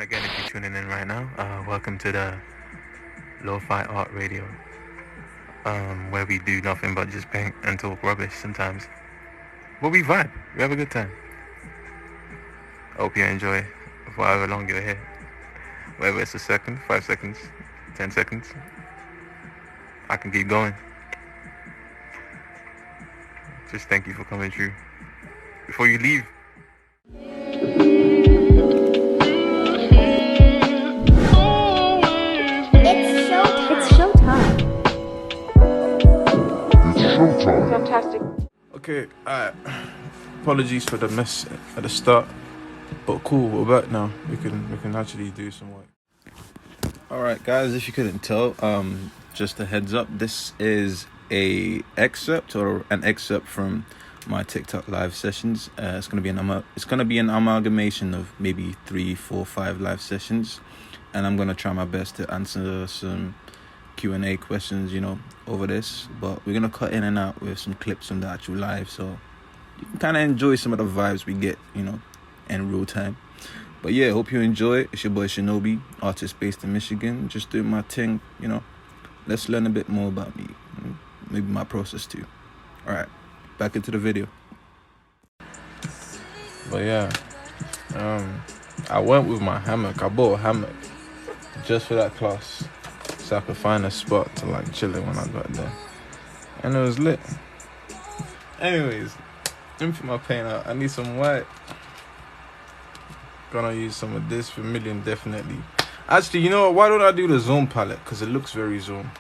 And again, if you're tuning in right now, welcome to the Lofi-Art Radio, where we do nothing but just paint and talk rubbish sometimes. But we vibe, we have a good time. Hope you enjoy for however long you're here. Whether it's a second, 5 seconds, 10 seconds, I can keep going. Just thank you for coming through. Before you leave, Fantastic. okay, alright. Apologies for the mess at the start, but cool, we're back now. We can actually do some work. Alright guys, if you couldn't tell, just a heads up, this is an excerpt from my TikTok live sessions. It's gonna be an amalgamation of maybe 3, 4, 5 live sessions, and I'm gonna try my best to answer some Q&A questions, over this, but we're gonna cut in and out with some clips from the actual live, so you can kind of enjoy some of the vibes we get, in real time. But yeah, hope you enjoy it. It's your boy Shinobi, artist based in Michigan, just doing my thing. Let's learn a bit more about me, maybe my process too. All right, back into the video. But yeah, I went with my hammock. I bought a hammock just for that class, so I could find a spot to chill in when I got there, and it was lit. Anyways, let me put my paint out. I need some white. Gonna use some of this vermilion, definitely. Actually, you know what? Why don't I do the zone palette? Because it looks very zone.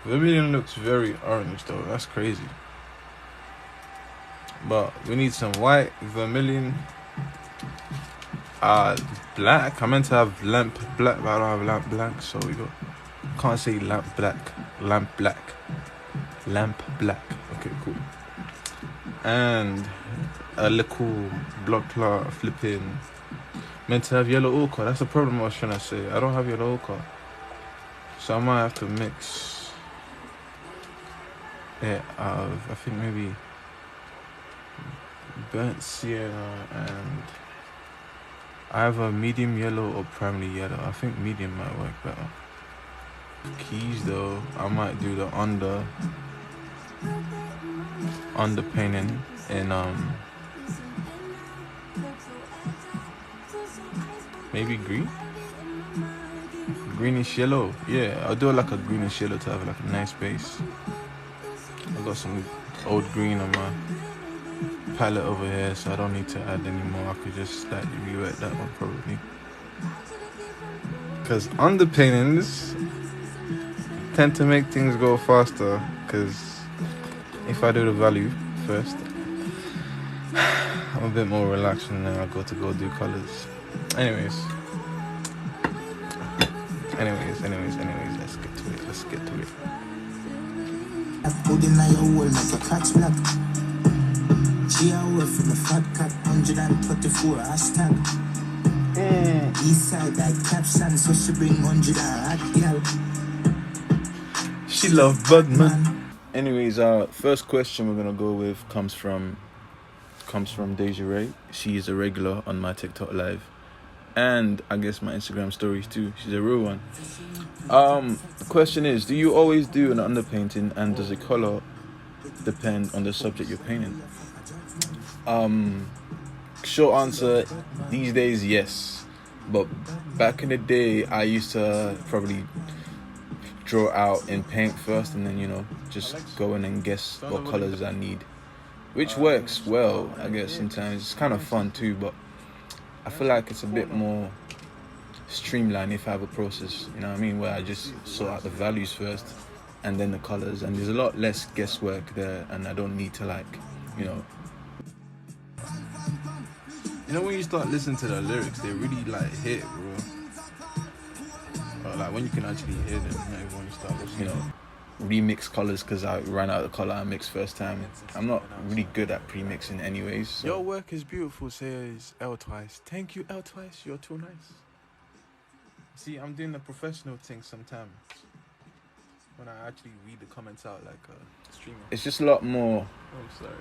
Vermilion looks very orange though. That's crazy. But we need some white, vermilion, black. I meant to have lamp black, but I don't have lamp black, so we go. Can't say lamp black. Lamp black. Lamp black. Okay, cool. And a little blood clot flipping. Meant to have yellow ochre. That's the problem I was trying to say. I don't have yellow ochre, so I might have to mix it of, I think maybe burnt sienna and either medium yellow or primary yellow. I think medium might work better. Keys though, I might do the under painting in maybe greenish yellow. Yeah, I'll do like a greenish yellow to have like a nice base. I got some old green on my palette over here, so I don't need to add any more. I could just slightly rewet that one probably, because underpaintings tend to make things go faster, because if I do the value first, I'm a bit more relaxed, and then I go do colors. Anyways, let's get to it. Put in your hole, make a catch black. She away from a fat cat, 124 hashtag. East side like caption, so she bring 100 hot girl. She love Bugman. Anyways, first question we're gonna go with comes from Deja Ray. She is a regular on my TikTok live, and I guess my Instagram stories too. She's a real one. The question is, do you always do an underpainting, and does the color depend on the subject you're painting? Short answer, these days yes, but back in the day I used to probably draw out in paint first, and then just go in and guess what colors I need, which works well. I guess sometimes it's kind of fun too, but I feel like it's a bit more streamlined if I have a process, where I just sort out the values first and then the colors, and there's a lot less guesswork there, and I don't need to when you start listening to the lyrics, they really hit, bro. Or when you can actually hear them, when you start listening. Remix colors, because I ran out of color I mixed first time. I'm not really good at pre-mixing anyways, so. Your work is beautiful, says L Twice. Thank you, L Twice, you're too nice. See, I'm doing the professional thing sometimes. when I actually read the comments out like a streamer. It's just a lot more. I'm sorry.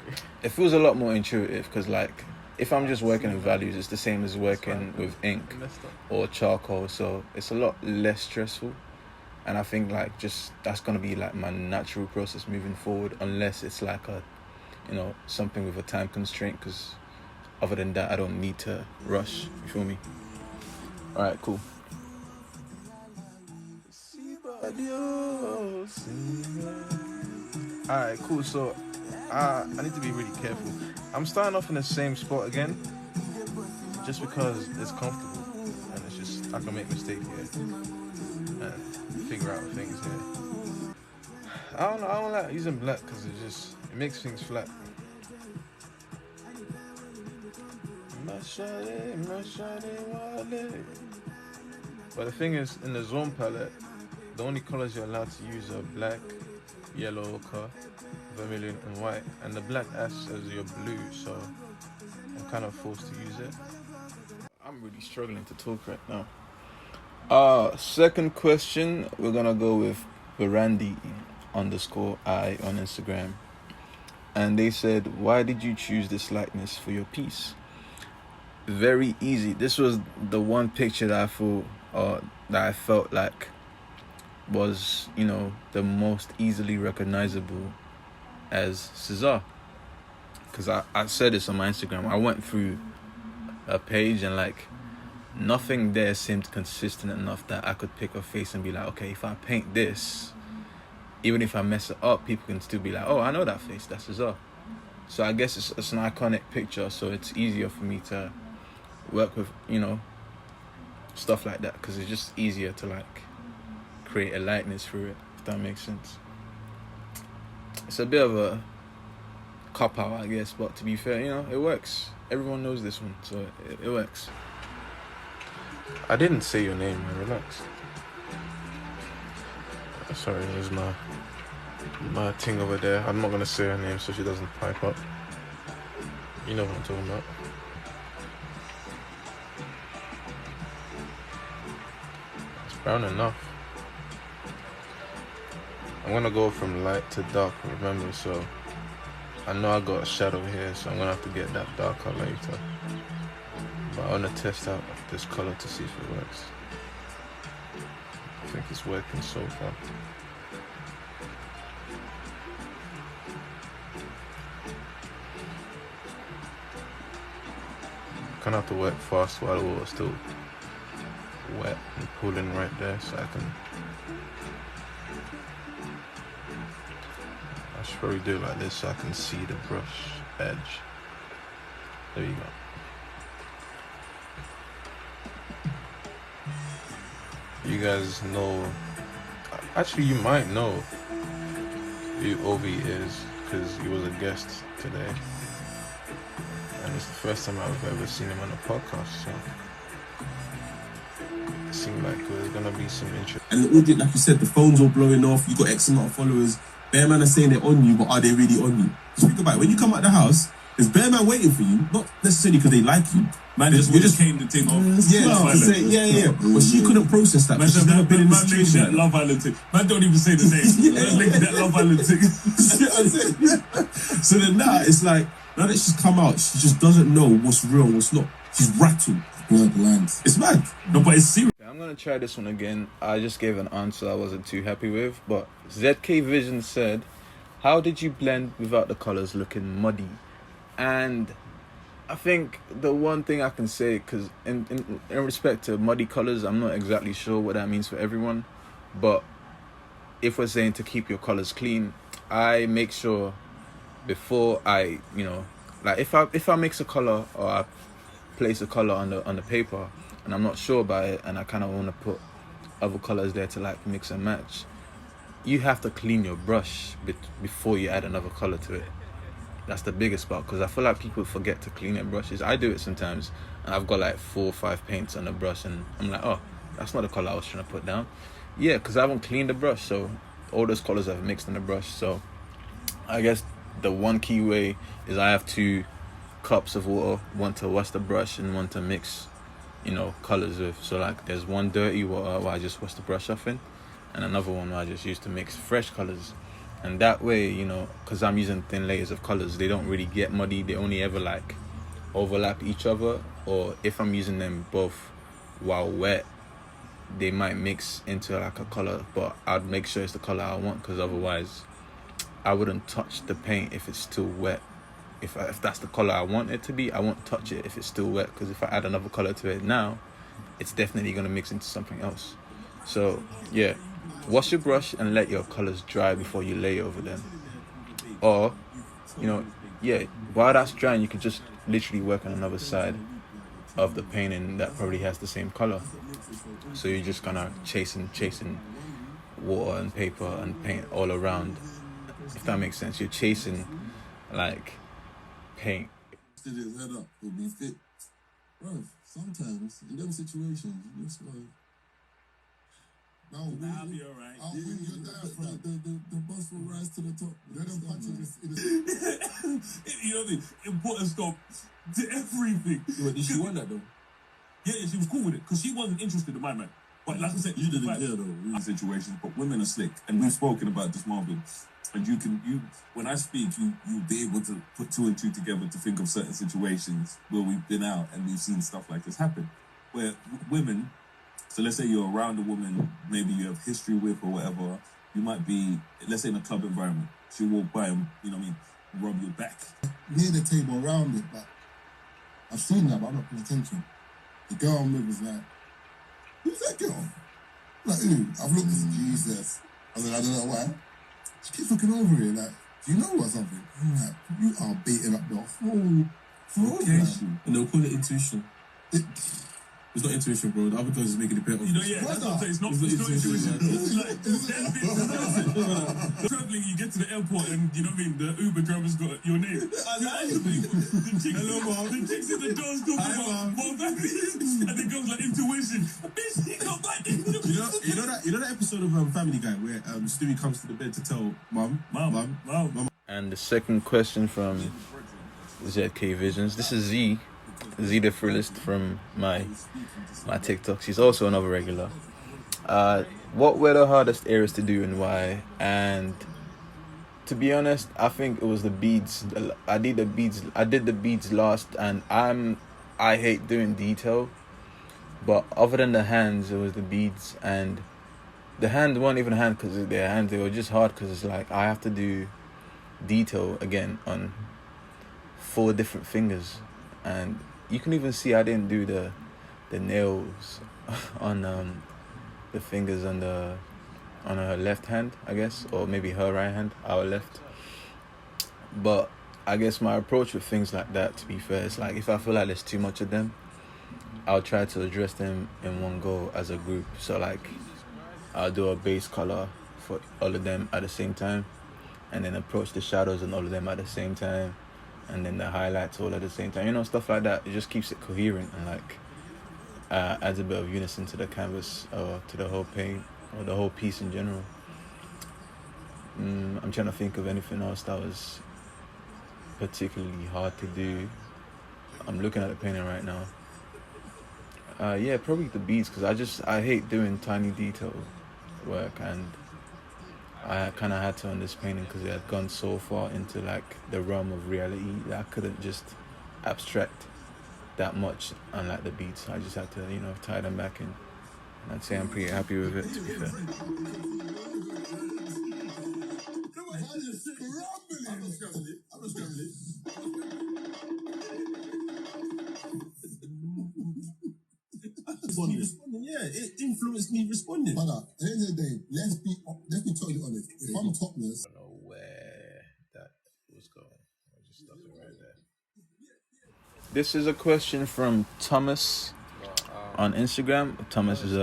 It feels a lot more intuitive because, like, if I'm just working with values, it's the same as working with ink or charcoal. So it's a lot less stressful. And I think, like, just that's going to be, like, my natural process moving forward, unless it's, like, a, you know, something with a time constraint, because other than that, I don't need to rush. You feel me? All right, cool. Alright, cool. So I need to be really careful. I'm starting off in the same spot again, just because it's comfortable and it's just I can make mistakes here and figure out things here. I don't like using black because it makes things flat. But the thing is, in the zone palette, the only colors you're allowed to use are black, yellow ochre, vermilion, and white. And the black acts as your blue, so I'm kind of forced to use it. I'm really struggling to talk right now. Second question, we're gonna go with Barandi _I on Instagram. And they said, why did you choose this likeness for your piece? Very easy. This was the one picture that I felt like was, you know, the most easily recognizable as SZA. Because I said this on my Instagram. I went through a page and, like, nothing there seemed consistent enough that I could pick a face and be like, okay, if I paint this, even if I mess it up, people can still be like, oh, I know that face, that's SZA. So I guess it's an iconic picture, so it's easier for me to work with, you know, stuff like that, because it's just easier to, like, create a likeness through it, if that makes sense. It's a bit of a cop-out, I guess, but to be fair, you know, it works. Everyone knows this one, so it works. I didn't say your name, man. Relax. Sorry, there's my thing over there. I'm not gonna say her name so she doesn't pipe up. You know what I'm talking about. It's brown enough. I'm gonna go from light to dark, remember, so I know I got a shadow here, so I'm gonna have to get that darker later. But I wanna test out this color to see if it works. I think it's working so far. Kind of have to work fast while the water's still wet and pooling right there, so I should probably do it like this so I can see the brush edge. There you go. You guys know, actually you might know who Ovi is, because he was a guest today. And it's the first time I've ever seen him on a podcast, so it seemed like there's gonna be some interest. And the audience, like you said, the phone's all blowing off, you got X amount of followers, bare man are saying they're on you, but are they really on you? Think about it, when you come out the house, there's bare man waiting for you, not necessarily because they like you. Man, you just came the thing off. Yeah. But she couldn't process that. She's never been in this situation. That Love Island thing. Man, don't even say the name. Let's make that Love Island thing. So then now it's like, now that she's come out, she just doesn't know what's real, what's not. She's rattled. It's mad. No, but it's serious. I'm gonna try this one again. I just gave an answer I wasn't too happy with, but ZK Vision said, how did you blend without the colors looking muddy? And I think the one thing I can say, because in respect to muddy colors, I'm not exactly sure what that means for everyone, but if we're saying to keep your colors clean, I make sure before I, you know, like if I mix a color or I place a color on the paper and I'm not sure about it and I kind of want to put other colors there to, like, mix and match, you have to clean your brush before you add another color to it. That's the biggest part, because I feel like people forget to clean their brushes. I do it sometimes, and I've got like 4 or 5 paints on the brush, and I'm like, oh, that's not the color I was trying to put down. Yeah, because I haven't cleaned the brush, so all those colors I've mixed in the brush. So I guess the one key way is I have 2 cups of water, one to wash the brush and one to mix, you know, colors with. So, like, there's one dirty water where I just wash the brush off in, and another one I just use to mix fresh colors. And that way, you know, because I'm using thin layers of colors, they don't really get muddy. They only ever like overlap each other, or if I'm using them both while wet, they might mix into like a color, but I'd make sure it's the color I want, because otherwise I wouldn't touch the paint if it's still wet. If that's the color I want it to be, I won't touch it if it's still wet, because if I add another color to it now, it's definitely going to mix into something else. So yeah, wash your brush and let your colors dry before you lay over them. Or, you know, yeah, while that's drying, you can just literally work on another side of the painting that probably has the same color. So you're just kind of chasing water and paper and paint all around, if that makes sense. You're chasing like paint. Stood his head up, would be fit. Bro, sometimes in them situations, you just like, I'll be alright. I'll win your diaphragm. The bus will rise to the top. Let them punch you know what I mean? Important scope to everything. Yeah, did she want that though? Yeah, she was cool with it, because she wasn't interested in my man. But like I said, you didn't care though, in these situations. But women are slick, and we've spoken about this, Marvin. And you when I speak, you'll be able to put two and two together to think of certain situations where we've been out and we've seen stuff like this happen. Where women, so let's say you're around a woman, maybe you have history with or whatever, you might be, let's say in a club environment, she'll walk by and, you know what I mean, rub your back. Near the table around it, but I've seen that, but I'm not paying attention. The girl I'm with was like, who's that girl? I'm like, who? I've looked at Jesus. I was like, I don't know why. She keeps looking over here like, do you know or something? I'm like, you are beating up the whole Location. And they'll call it intuition. It's not intuition, bro. The other guys is making it better. You know, yeah, that's what I'm saying. It's not intuition. It's like, traveling, you get to the airport and, you know what I mean, the Uber driver's got your name. Hello, mom. The chicks in the doors talking about mom, baby. And the girl's like, intuition. Bitch, he got my you know that episode of Family Guy where Stewie comes to the bed to tell mom. And the second question from ZK Visions. This is Z the Thrillist from my TikTok. She's also another regular. What were the hardest areas to do and why? And to be honest, I think it was the beads. I did the beads last, and I hate doing detail. But other than the hands, it was the beads, and the hands weren't even hand because they're hands. They were just hard because it's like I have to do detail again on 4 different fingers, and you can even see I didn't do the nails on the fingers on her left hand, I guess, or maybe her right hand, our left. But I guess my approach with things like that, to be fair, is like if I feel like there's too much of them, I'll try to address them in one go as a group. So like I'll do a base color for all of them at the same time, and then approach the shadows on all of them at the same time, and then the highlights all at the same time, you know, stuff like that. It just keeps it coherent and like adds a bit of unison to the canvas or to the whole paint or the whole piece in general. I'm trying to think of anything else that was particularly hard to do. I'm looking at the painting right now. Yeah, probably the beads, because I hate doing tiny detail work, and I kind of had to on this painting because it had gone so far into like the realm of reality that I couldn't just abstract that much, unlike the beats. I just had to, you know, tie them back in. And I'd say I'm pretty happy with it, to be fair. Yeah, it influenced me responding. But at the end of the day, let's be totally honest. If I'm topless, I don't know where that was going. I just stuck it right there. This is a question from Thomas on Instagram. Thomas is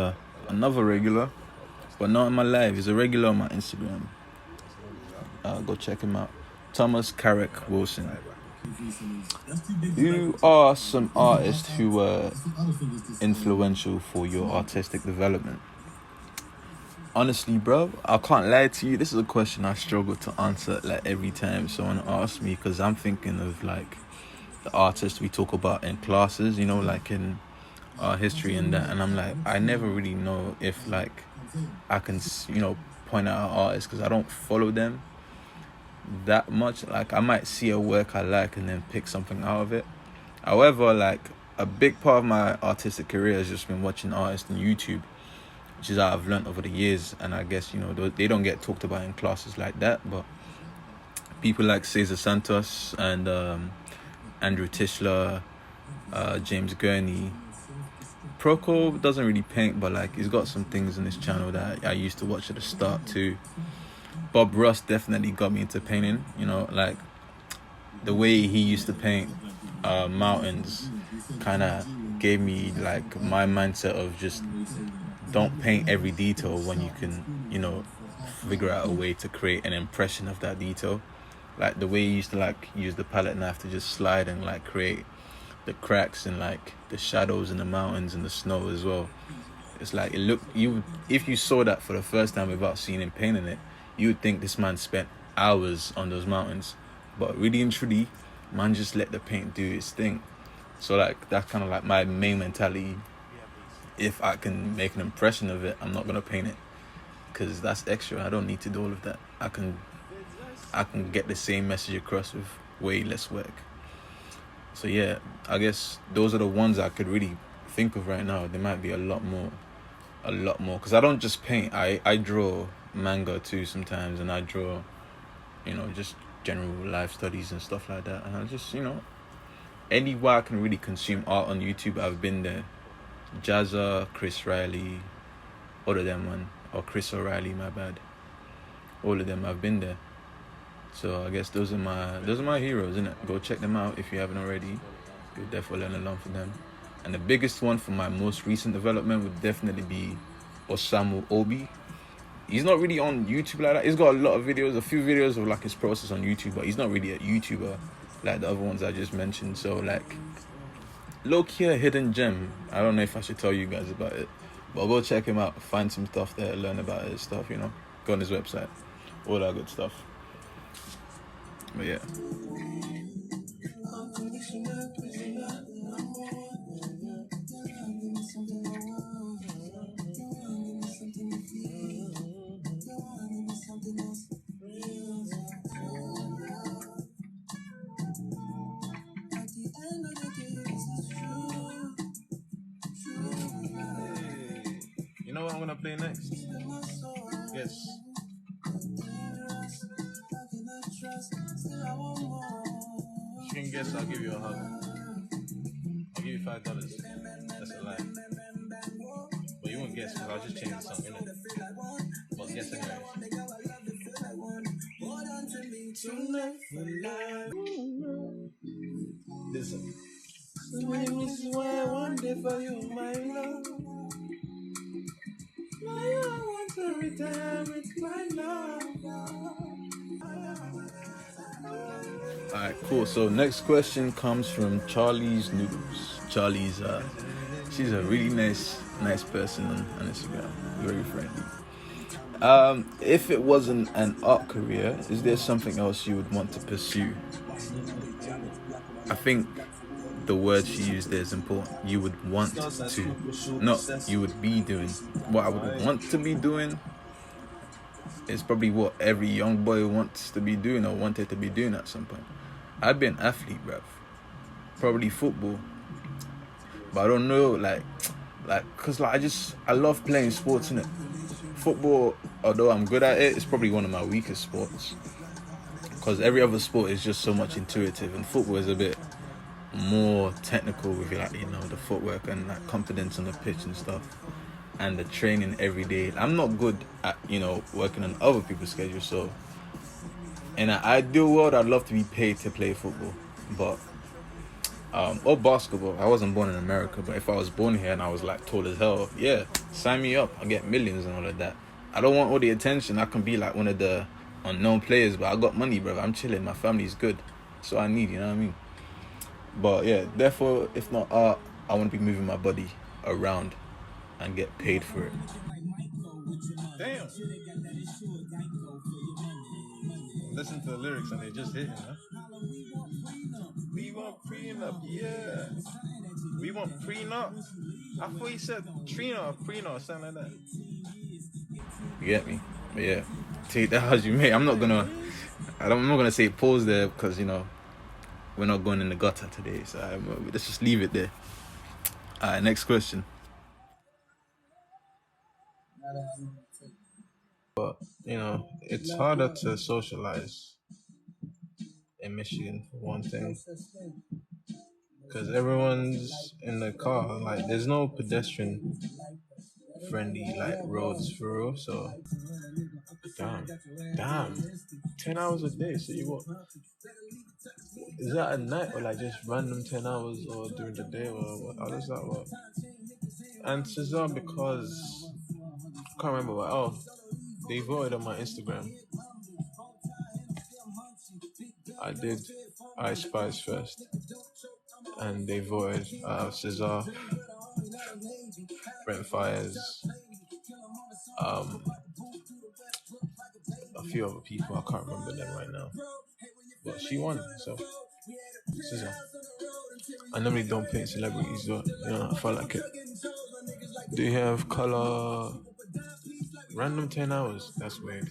another regular, but not in my live. He's a regular on my Instagram. Go check him out. Thomas Carrick Wilson. Who are some artists who were influential for your artistic development? Honestly, bro, I can't lie to you. This is a question I struggle to answer like every time someone asks me, because I'm thinking of like the artists we talk about in classes, you know, like in art history and that, and I'm like, I never really know if like I can, point out artists because I don't follow them that much. Like I might see a work I like and then pick something out of it. However, like a big part of my artistic career has just been watching artists on YouTube, which is how I've learned over the years. And I guess, they don't get talked about in classes like that, but people like SZA Santos and Andrew Tischler, James Gurney. Proco doesn't really paint, but like he's got some things on his channel that I used to watch at the start too. Bob Ross definitely got me into painting, like the way he used to paint mountains kind of gave me like my mindset of just don't paint every detail when you can, figure out a way to create an impression of that detail. Like the way he used to like use the palette knife to just slide and like create the cracks and like the shadows in the mountains and the snow as well. It's like if you saw that for the first time without seeing him painting it, you would think this man spent hours on those mountains, but really and truly, man just let the paint do its thing. So like that's kind of like my main mentality. If I can make an impression of it, I'm not gonna paint it because that's extra. I don't need to do all of that. I can get the same message across with way less work. So yeah, I guess those are the ones I could really think of right now. There might be a lot more because I don't just paint. I draw manga too sometimes, and I draw just general life studies and stuff like that. And I just anywhere I can really consume art on YouTube, I've been there. SZA, Chris Riley, all of them, man, or Chris O'Reilly, my bad. All of them, I've been there. So I guess those are my heroes, innit? Go check them out if you haven't already. You'll definitely learn a lot from them. And the biggest one for my most recent development would definitely be Osamu Obi. He's not really on YouTube like that. He's got a few videos of like his process on YouTube, but he's not really a YouTuber like the other ones I just mentioned. So like, low-key a hidden gem. I don't know if I should tell you guys about it, but go check him out. Find some stuff there, learn about his stuff, Go on his website, all that good stuff. But yeah. You know what I'm gonna play next? Yes. If you can guess, I'll give you a hug. I'll give you $5. That's a lie. But you won't guess because I'll just change the song, innit? But guess anyway. Listen. This is why I want it for you, my love. I want to retire with my love. Alright, cool. So next question comes from Charlie's Noodles. Charlie's she's a really nice person on Instagram. Very friendly. If it wasn't an art career, is there something else you would want to pursue? I think the word she used there is important. You would want to, not you would be doing. What I would want to be doing is probably what every young boy wants to be doing or wanted to be doing at some point. I'd be an athlete, bruv. Probably football. But I don't know, cause I love playing sports, innit? Football, although I'm good at it, it's probably one of my weakest sports. Cause every other sport is just so much intuitive, and football is a bit more technical with the footwork and like confidence on the pitch and stuff, and the training every day. I'm not good at working on other people's schedules. So in an ideal world, I'd love to be paid to play football, but or basketball. I wasn't born in America, but if I was born here and I was like tall as hell, yeah, sign me up. I get millions and all of that. I don't want all the attention. I can be like one of the unknown players, but I got money, bro. I'm chilling. My family's good, so I need, you know what I mean? But yeah, therefore, if not art, I want to be moving my body around and get paid for it. Damn. Listen to the lyrics and they just hit, huh? We want prenup, yeah. We want prenup. I thought you said Trina or Prina or something like that. You get me? But yeah, take that as you may. I'm not gonna say pause there because we're not going in the gutter today. So let's just leave it there. All right, next question. But it's harder to socialize in Michigan for one thing, because everyone's in the car. Like, there's no pedestrian friendly like roads for real. So damn, 10 hours a day. So you what? Is that at night or like just random 10 hours or during the day or what? How does that work? And SZA, because I can't remember what. Oh, they voted on my Instagram. I did I Spies first, and they voted SZA, Brent Fires, a few other people. I can't remember them right now, but she won. So SZA. I normally don't paint celebrities, but I felt like it. Do you have color? Random 10 hours. That's weird.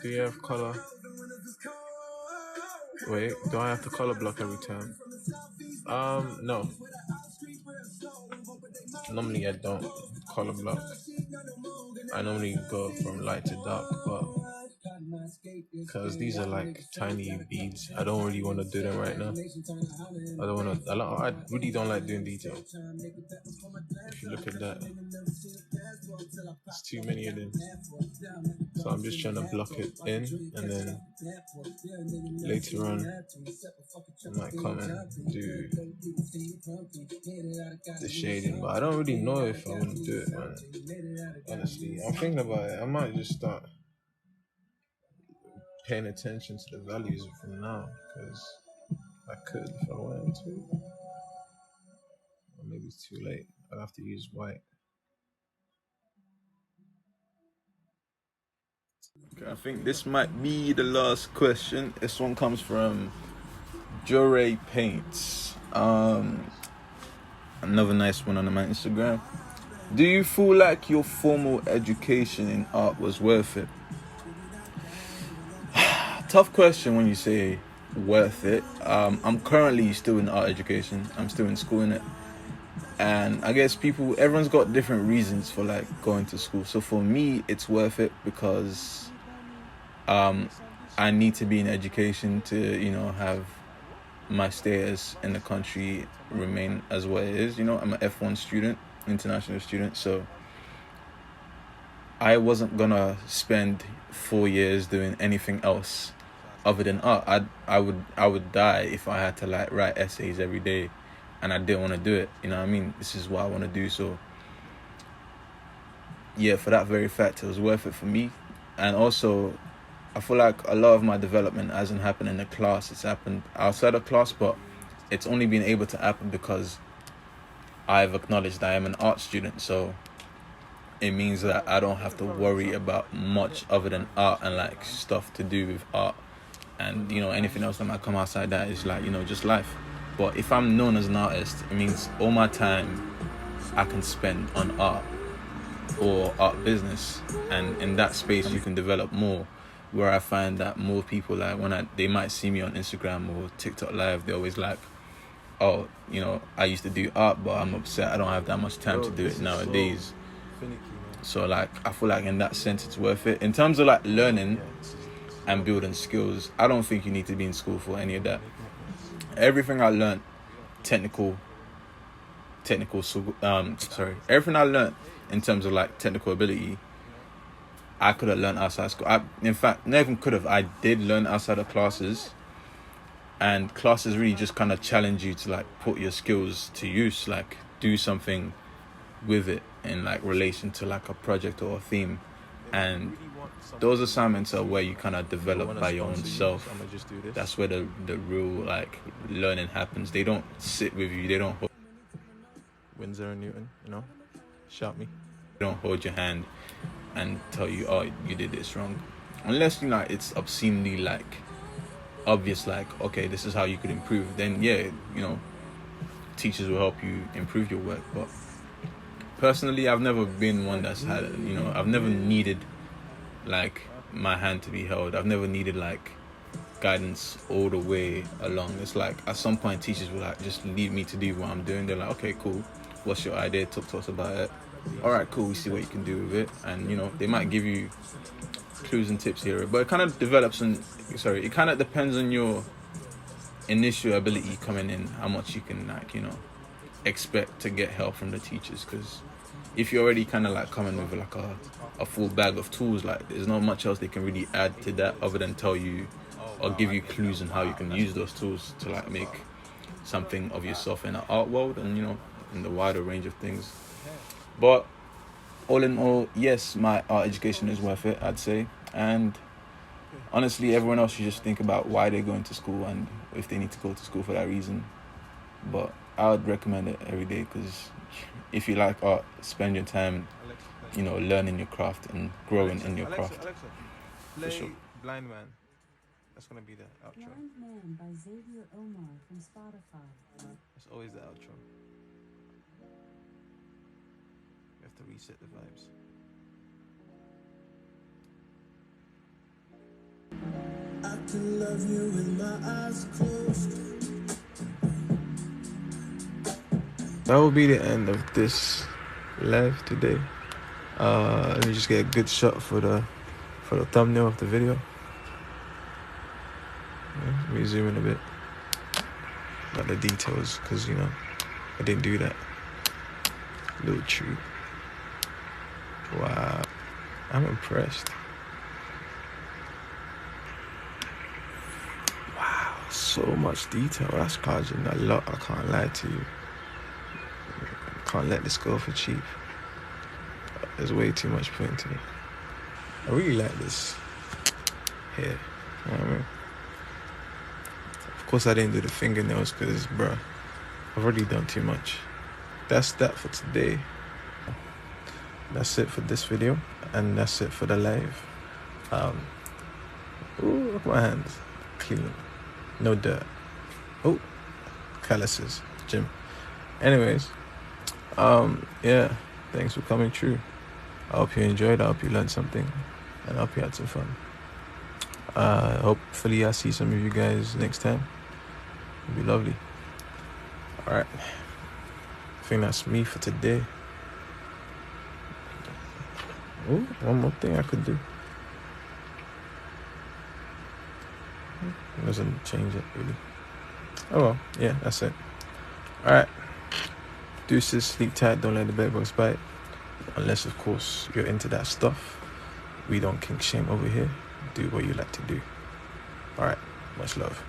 Do you have color? Wait, do I have to color block every time? No. Normally I don't color block. I normally go from light to dark, but because these are like tiny beads, I don't really want to do them right now. I really don't like doing detail. If you look at that, it's too many of them. So I'm just trying to block it in, and then later on I might come and do the shading, but I don't really know if I want to do it, man. Honestly, I'm thinking about it. I might just start paying attention to the values from now, because I could if I wanted to. Or maybe it's too late. I'll have to use white. Okay, I think this might be the last question. This one comes from Jure Paints. Another nice one on my Instagram. Do you feel like your formal education in art was worth it? Tough question when you say worth it. I'm currently still in art education. I'm still in school in it. And I guess everyone's got different reasons for like going to school. So for me, it's worth it because I need to be in education to, have my status in the country remain as what it is. I'm an F1 student, international student. So I wasn't gonna spend 4 years doing anything else other than art. I would die if I had to like write essays every day and I didn't want to do it. You know what I mean? This is what I want to do. So yeah, for that very fact, it was worth it for me. And also, I feel like a lot of my development hasn't happened in the class. It's happened outside of class, but it's only been able to happen because I've acknowledged I am an art student. So it means that I don't have to worry about much other than art and like stuff to do with art. And, anything else that might come outside that is like, just life. But if I'm known as an artist, it means all my time I can spend on art or art business. And in that space, you can develop more. Where I find that more people, like they might see me on Instagram or TikTok Live, they're always like, oh, I used to do art, but I'm upset I don't have that much time to do it nowadays. So like, I feel like in that sense, it's worth it. In terms of like learning and building skills, I don't think you need to be in school for any of that. Everything I learned, everything I learned in terms of like technical ability, I could have learned outside school. In fact, not even could have. I did learn outside of classes, and classes really just kind of challenge you to like put your skills to use, like do something with it in like relation to like a project or a theme. And those assignments are where you kind of develop by your own self. That's where the real like learning happens. They don't sit with you. They don't Windsor and Newton, shout me. They don't hold your hand and tell you, oh, you did this wrong. Unless it's obscenely like obvious, like, okay, this is how you could improve. Then yeah, teachers will help you improve your work. But personally, I've never been one that's had, I've never needed like my hand to be held. I've never needed like guidance all the way along. It's like at some point teachers will like just leave me to do what I'm doing. They're like, okay, cool, what's your idea? Talk to us about it. All right, cool, we see what you can do with it. And they might give you clues and tips here, but it kind of it kind of depends on your initial ability coming in, how much you can expect to get help from the teachers. Because if you're already kind of like coming with like a full bag of tools, like there's not much else they can really add to that other than tell you or give you clues on how you can use those tools to like make something of yourself in the art world and in the wider range of things. But all in all, yes, my art education is worth it, I'd say. And honestly, everyone else should just think about why they're going to school and if they need to go to school for that reason. But I would recommend it every day, because if you like art, spend your time, learning your craft and growing in your craft. Alexa, play sure. Blind Man. That's gonna be the outro. Blind Man by Xavier Omar from Spotify. That's always the outro. You have to reset the vibes. I can love you with my eyes closed. That will be the end of this live today. Let me just get a good shot for the thumbnail of the video. Let me zoom in a bit. Got the details, because I didn't do that. Little tree. Wow, I'm impressed. Wow, so much detail. That's charging a lot, I can't lie to you. Can't let this go for cheap. There's way too much put into it. I really like this here. You know what I mean? Of course I didn't do the fingernails because, bruh, I've already done too much. That's that for today. That's it for this video, and that's it for the live. Ooh, look at my hands. Clean. No dirt. Oh, calluses. Gym. Anyways, yeah, thanks for coming through. I hope you enjoyed. I hope you learned something, and I hope you had some fun. Hopefully I'll see some of you guys next time. It'll be lovely. Alright, I think that's me for today. Oh, one more thing I could do. It doesn't change it really. Oh well, yeah, that's it. Alright, deuces, sleep tight, don't let the bed bugs bite. Unless of course you're into that stuff. We don't kink shame over here. Do what you like to do. Alright, much love.